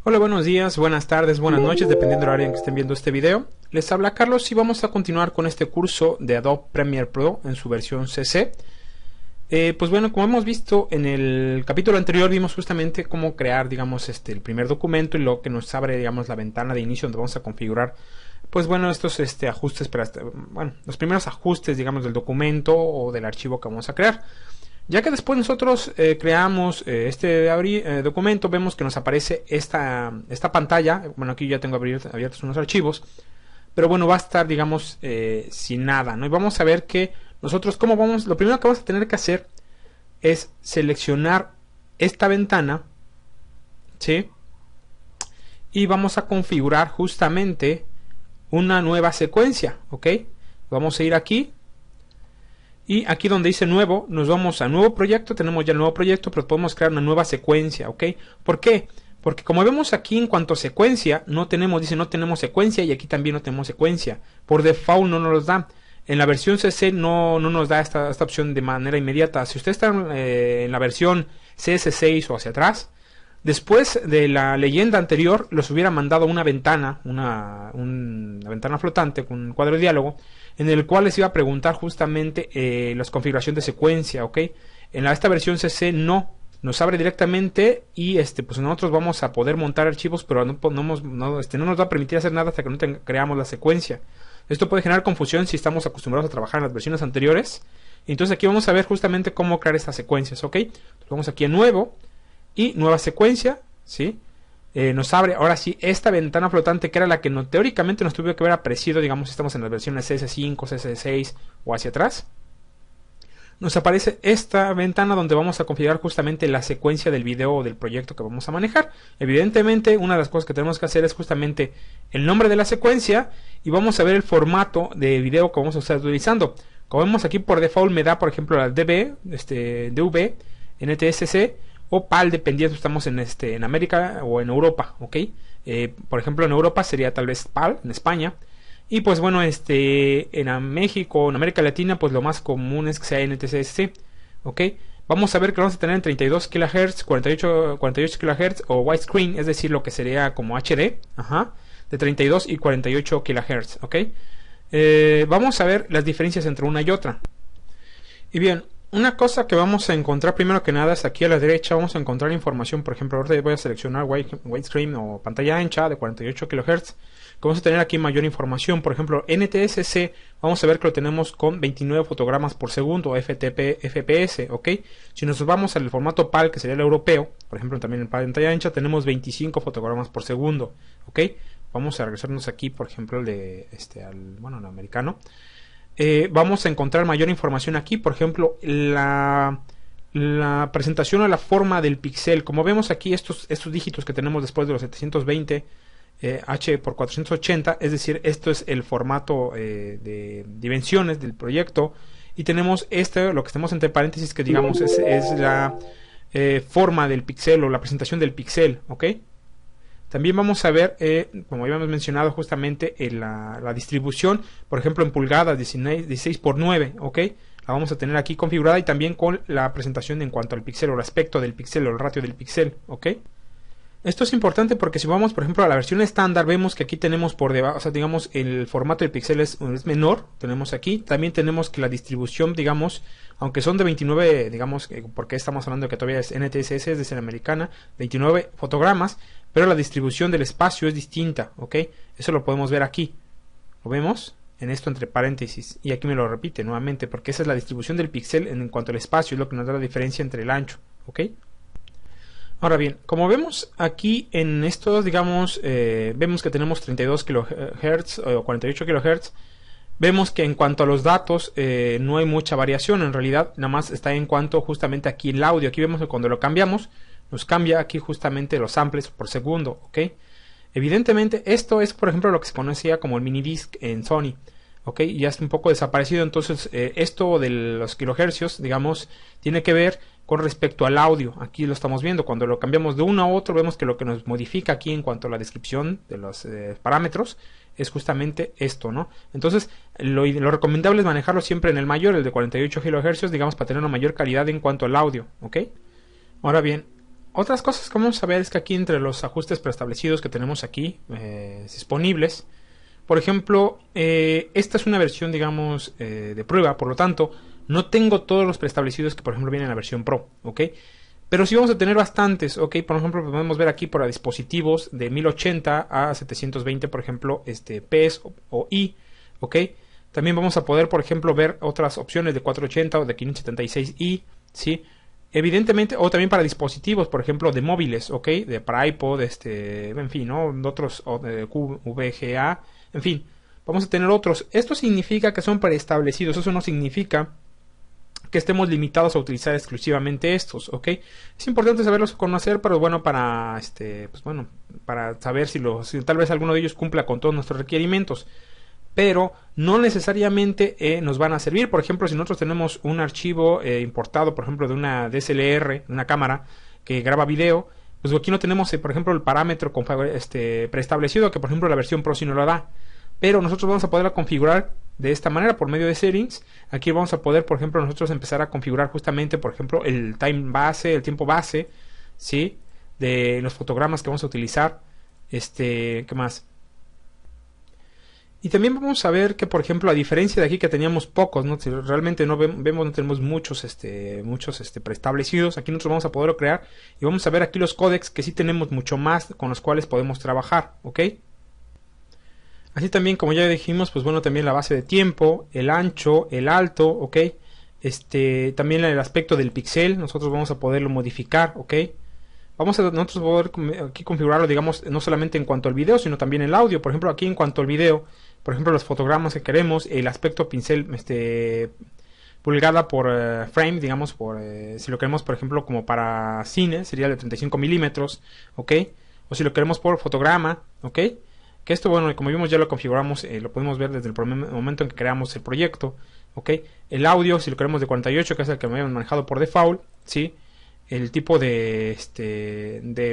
Hola, buenos días, buenas tardes, buenas noches, dependiendo del área en que estén viendo este video. Les habla Carlos y vamos a continuar con este curso de Adobe Premiere Pro en su versión CC. Pues bueno, como hemos visto en el capítulo anterior, vimos justamente cómo crear, digamos, el primer documento y lo que nos abre, digamos, la ventana de inicio donde vamos a configurar, pues bueno, estos ajustes para, bueno, los primeros ajustes, digamos, del documento o del archivo que vamos a crear. Ya que después nosotros creamos este documento, vemos que nos aparece esta pantalla. Bueno, aquí ya tengo abiertos unos archivos, pero bueno, va a estar, digamos, sin nada, ¿no? Y vamos a ver que nosotros, lo primero que vamos a tener que hacer es seleccionar esta ventana, ¿sí? Y vamos a configurar justamente una nueva secuencia, ¿ok? Vamos a ir aquí. Y aquí donde dice nuevo, nos vamos a nuevo proyecto, tenemos ya el nuevo proyecto, pero podemos crear una nueva secuencia, ¿ok? ¿Por qué? Porque como vemos aquí en cuanto a secuencia, dice no tenemos secuencia y aquí también no tenemos secuencia. Por default no nos los da. En la versión CC no nos da esta opción de manera inmediata. Si usted está en la versión CS6 o hacia atrás, después de la leyenda anterior, los hubiera mandado una ventana, una ventana flotante con un cuadro de diálogo, en el cual les iba a preguntar justamente la configuración de secuencia, ¿ok? En esta versión CC no, nos abre directamente y pues nosotros vamos a poder montar archivos, pero no nos va a permitir hacer nada hasta que no creamos la secuencia. Esto puede generar confusión si estamos acostumbrados a trabajar en las versiones anteriores. Entonces aquí vamos a ver justamente cómo crear estas secuencias, ¿ok? Entonces vamos aquí en nuevo y nueva secuencia, ¿sí? Nos abre ahora sí esta ventana flotante que era la que teóricamente nos tuvo que haber aparecido, digamos, si estamos en las versiones CS5, CS6 o hacia atrás. Nos aparece esta ventana donde vamos a configurar justamente la secuencia del video o del proyecto que vamos a manejar. Evidentemente, una de las cosas que tenemos que hacer es justamente el nombre de la secuencia y vamos a ver el formato de video que vamos a estar utilizando. Como vemos aquí por default me da, por ejemplo, la DV, DV, NTSC o PAL, dependiendo si estamos en América o en Europa, ¿ok? Por ejemplo, en Europa sería tal vez PAL, en España. Y pues bueno, en México, en América Latina, pues lo más común es que sea NTSC, ¿ok? Vamos a ver que vamos a tener en 32 kHz, 48 kHz o widescreen, es decir, lo que sería como HD, de 32 y 48 kHz, ¿ok? Vamos a ver las diferencias entre una y otra. Y bien, una cosa que vamos a encontrar primero que nada es aquí a la derecha, vamos a encontrar información. Por ejemplo, ahora voy a seleccionar widescreen o pantalla ancha de 48 kHz. Vamos a tener aquí mayor información. Por ejemplo, NTSC, vamos a ver que lo tenemos con 29 fotogramas por segundo, FPS, ¿ok? Si nos vamos al formato PAL, que sería el europeo, por ejemplo, también en pantalla ancha, tenemos 25 fotogramas por segundo, ¿ok? Vamos a regresarnos aquí, por ejemplo, al americano. Vamos a encontrar mayor información aquí, por ejemplo, la presentación o la forma del píxel. Como vemos aquí, estos dígitos que tenemos después de los 720 H por 480, es decir, esto es el formato de dimensiones del proyecto, y tenemos lo que tenemos entre paréntesis, que digamos es la forma del píxel o la presentación del píxel, ¿ok? También vamos a ver, como habíamos mencionado justamente, la distribución, por ejemplo en pulgadas 16 por 9, ¿ok? La vamos a tener aquí configurada, y también con la presentación en cuanto al píxel o el aspecto del píxel o el ratio del píxel, ¿ok? Esto es importante porque si vamos, por ejemplo, a la versión estándar, vemos que aquí tenemos por debajo, o sea, digamos, el formato del píxel es menor, tenemos aquí. También tenemos que la distribución, digamos, aunque son de 29, digamos, porque estamos hablando de que todavía es NTSS, es decir, americana, 29 fotogramas, pero la distribución del espacio es distinta, ¿ok? Eso lo podemos ver aquí. ¿Lo vemos? En esto entre paréntesis. Y aquí me lo repite nuevamente, porque esa es la distribución del píxel en cuanto al espacio, es lo que nos da la diferencia entre el ancho, ¿ok? Ahora bien, como vemos aquí en estos, digamos, vemos que tenemos 32 kHz o 48 kHz. Vemos que en cuanto a los datos no hay mucha variación, en realidad nada más está en cuanto justamente aquí el audio. Aquí vemos que cuando lo cambiamos, nos cambia aquí justamente los samples por segundo, ¿ok? Evidentemente esto es, por ejemplo, lo que se conocía como el minidisc en Sony, ¿ok? Y ya está un poco desaparecido. Entonces esto de los kilohercios, digamos, tiene que ver con respecto al audio. Aquí lo estamos viendo, cuando lo cambiamos de uno a otro, vemos que lo que nos modifica aquí en cuanto a la descripción de los parámetros es justamente esto, ¿no? Entonces lo recomendable es manejarlo siempre en el mayor, el de 48 kHz, digamos, para tener una mayor calidad en cuanto al audio, ¿ok? Ahora bien, Otras cosas que vamos a ver es que aquí entre los ajustes preestablecidos que tenemos aquí disponibles, por ejemplo, esta es una versión, digamos, de prueba, por lo tanto, no tengo todos los preestablecidos que, por ejemplo, vienen en la versión Pro, ¿ok? Pero sí vamos a tener bastantes, ¿ok? Por ejemplo, podemos ver aquí para dispositivos de 1080 a 720, por ejemplo, PES o I, ¿ok? También vamos a poder, por ejemplo, ver otras opciones de 480 o de 576i, ¿sí? Evidentemente, o también para dispositivos, por ejemplo, de móviles, ¿ok? Para iPod, en fin, ¿no? De otros, de VGA, en fin, vamos a tener otros. Esto significa que son preestablecidos, eso no significa que estemos limitados a utilizar exclusivamente estos, ¿ok? Es importante saberlos conocer, pero bueno, para pues bueno, para saber si tal vez alguno de ellos cumpla con todos nuestros requerimientos, pero no necesariamente nos van a servir. Por ejemplo, si nosotros tenemos un archivo importado, por ejemplo, de una DSLR, una cámara que graba video, pues aquí no tenemos, por ejemplo, el parámetro preestablecido, que por ejemplo la versión Pro sí no lo da, pero nosotros vamos a poderla configurar de esta manera por medio de settings. Aquí vamos a poder, por ejemplo, nosotros empezar a configurar justamente, por ejemplo, el time base, el tiempo base, ¿sí? De los fotogramas que vamos a utilizar. ¿Qué más? Y también vamos a ver que, por ejemplo, a diferencia de aquí que teníamos pocos, ¿no? Si realmente no vemos, no tenemos muchos preestablecidos, aquí nosotros vamos a poderlo crear y vamos a ver aquí los códecs que sí tenemos mucho más con los cuales podemos trabajar, ¿ok? Así también, como ya dijimos, pues bueno, también la base de tiempo, el ancho, el alto, ¿ok? También el aspecto del píxel, nosotros vamos a poderlo modificar, ¿ok? Vamos a nosotros poder aquí configurarlo, digamos, no solamente en cuanto al video, sino también el audio. Por ejemplo, aquí en cuanto al video, por ejemplo, los fotogramas que queremos, el aspecto pincel, pulgada por frame, digamos, si lo queremos, por ejemplo, como para cine, sería de 35 milímetros, ¿ok? O si lo queremos por fotograma, ¿ok? Que esto, bueno, como vimos, ya lo configuramos, lo podemos ver desde el momento en que creamos el proyecto, ¿ok? El audio, si lo queremos de 48, que es el que me habían manejado por default, ¿sí? El tipo de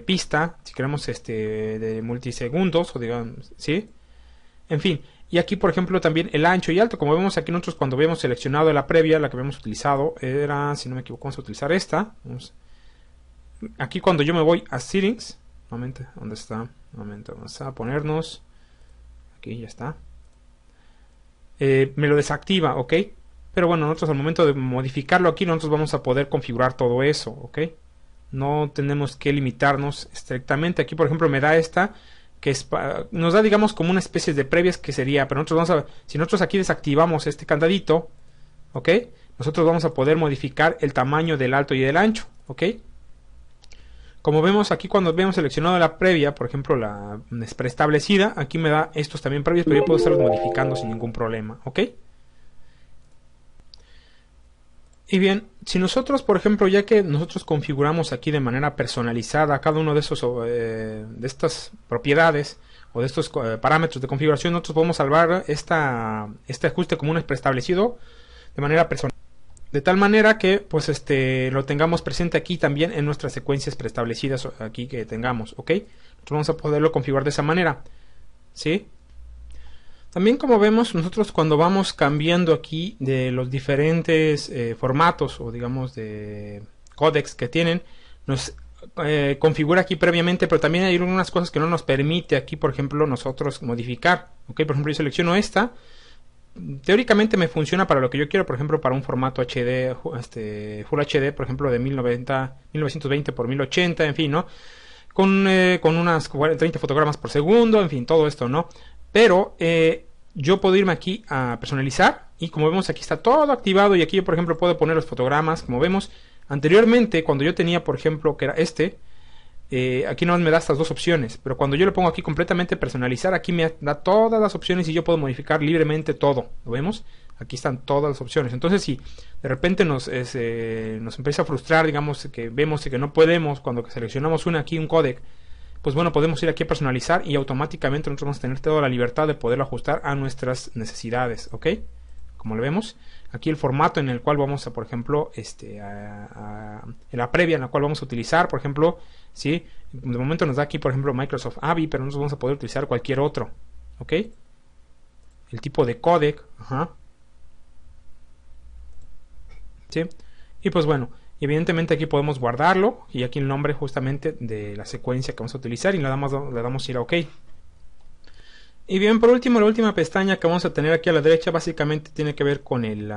pista, si queremos de multisegundos, o digamos, ¿sí? En fin, y aquí, por ejemplo, también el ancho y alto. Como vemos aquí nosotros cuando habíamos seleccionado la previa, la que habíamos utilizado, era, si no me equivoco, vamos a utilizar esta. Aquí cuando yo me voy a Settings, momento, ¿dónde está? Momento, vamos a ponernos, aquí ya está. Me lo desactiva, ¿ok? Pero bueno, nosotros al momento de modificarlo aquí, nosotros vamos a poder configurar todo eso, ¿ok? No tenemos que limitarnos estrictamente. Aquí, por ejemplo, me da esta, que nos da, digamos, como una especie de previas que sería, pero nosotros vamos si nosotros aquí desactivamos este candadito, ¿ok? Nosotros vamos a poder modificar el tamaño del alto y del ancho, ¿ok? Como vemos aquí cuando vemos seleccionado la previa, por ejemplo la preestablecida, aquí me da estos también previos, pero yo puedo estarlos modificando sin ningún problema, ¿ok? Y bien, si nosotros, por ejemplo, ya que nosotros configuramos aquí de manera personalizada cada uno de esos de estas propiedades o de estos parámetros de configuración, nosotros podemos salvar este ajuste como un preestablecido de manera personal. De tal manera que pues lo tengamos presente aquí también en nuestras secuencias preestablecidas aquí que tengamos, ¿ok? Nosotros vamos a poderlo configurar de esa manera, ¿sí? También, como vemos, nosotros cuando vamos cambiando aquí de los diferentes formatos o digamos de códecs que tienen, nos configura aquí previamente, pero también hay algunas cosas que no nos permite aquí, por ejemplo, nosotros modificar, ¿ok? Por ejemplo, yo selecciono esta. Teóricamente me funciona para lo que yo quiero, por ejemplo, para un formato HD, Full HD, por ejemplo, de 1920 por 1080, en fin, ¿no? Con unas 30 fotogramas por segundo, en fin, todo esto, ¿no? Pero yo puedo irme aquí a personalizar y como vemos aquí está todo activado y aquí yo, por ejemplo, puedo poner los fotogramas, como vemos. Anteriormente, cuando yo tenía, por ejemplo, que era aquí no me da estas dos opciones, pero cuando yo le pongo aquí completamente personalizar, aquí me da todas las opciones y yo puedo modificar libremente todo, ¿lo vemos? Aquí están todas las opciones. Entonces, si de repente nos empieza a frustrar, digamos, que vemos que no podemos, cuando seleccionamos aquí un códec, pues bueno, podemos ir aquí a personalizar y automáticamente nosotros vamos a tener toda la libertad de poderlo ajustar a nuestras necesidades, ¿ok? Como lo vemos, aquí el formato en el cual vamos a, por ejemplo, en la previa en la cual vamos a utilizar, por ejemplo, ¿sí? De momento nos da aquí, por ejemplo, Microsoft AVI, pero nosotros vamos a poder utilizar cualquier otro, ¿ok? El tipo de códec, ajá. ¿Sí? Y pues bueno, Y evidentemente aquí podemos guardarlo y aquí el nombre justamente de la secuencia que vamos a utilizar y le damos ir a OK. Y bien, por último, la última pestaña que vamos a tener aquí a la derecha básicamente tiene que ver con el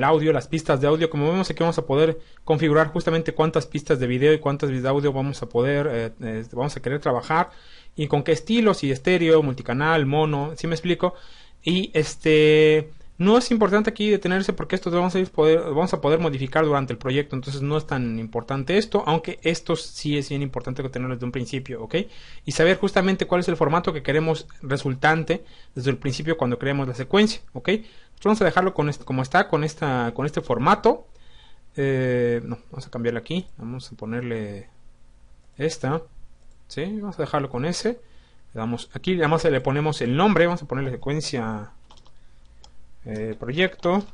audio, las pistas de audio. Como vemos aquí vamos a poder configurar justamente cuántas pistas de video y cuántas de audio vamos a poder, vamos a querer trabajar y con qué estilos, si estéreo, multicanal, mono, ¿sí me explico? Y no es importante aquí detenerse porque esto vamos a poder modificar durante el proyecto, entonces no es tan importante esto, aunque esto sí es bien importante tenerlo desde un principio, ¿ok? Y saber justamente cuál es el formato que queremos resultante desde el principio cuando creemos la secuencia, ¿ok? Entonces vamos a dejarlo como está, con este formato. No, vamos a cambiarle aquí, vamos a ponerle esta, ¿sí? Vamos a dejarlo con ese. Le damos aquí, además le ponemos el nombre, vamos a ponerle secuencia proyecto,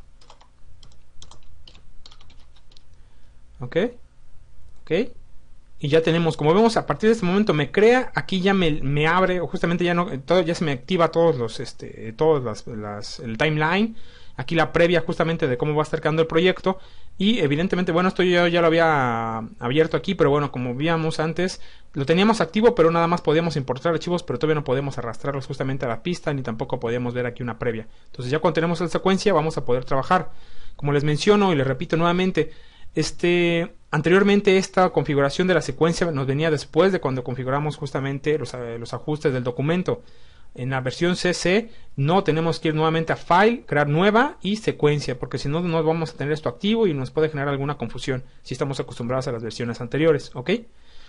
ok, y ya tenemos, como vemos, a partir de este momento me crea, aquí ya me abre, o justamente ya se me activa todos los, el timeline, aquí la previa justamente de cómo va a estar quedando el proyecto, y evidentemente, bueno, esto yo ya lo había abierto aquí, pero bueno, como víamos antes, lo teníamos activo, pero nada más podíamos importar archivos, pero todavía no podemos arrastrarlos justamente a la pista, ni tampoco podíamos ver aquí una previa. Entonces ya cuando tenemos la secuencia vamos a poder trabajar. Como les menciono y les repito nuevamente, anteriormente esta configuración de la secuencia nos venía después de cuando configuramos justamente los ajustes del documento. En la versión CC no tenemos que ir nuevamente a File, crear nueva y secuencia, porque si no, no vamos a tener esto activo y nos puede generar alguna confusión si estamos acostumbrados a las versiones anteriores, ¿ok?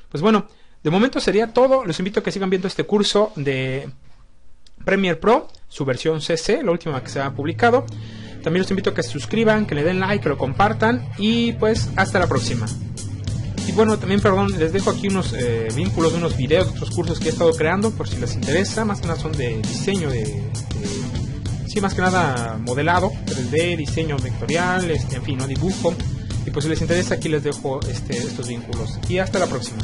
Pues bueno, de momento sería todo. Los invito a que sigan viendo este curso de Premiere Pro, su versión CC, la última que se ha publicado. También los invito a que se suscriban, que le den like, que lo compartan y pues hasta la próxima. Y bueno, también, perdón, les dejo aquí unos vínculos de unos videos, de otros cursos que he estado creando, por si les interesa. Más que nada son de diseño, sí, más que nada modelado, 3D, diseño vectorial, en fin, ¿no? Dibujo. Y pues si les interesa, aquí les dejo estos vínculos. Y hasta la próxima.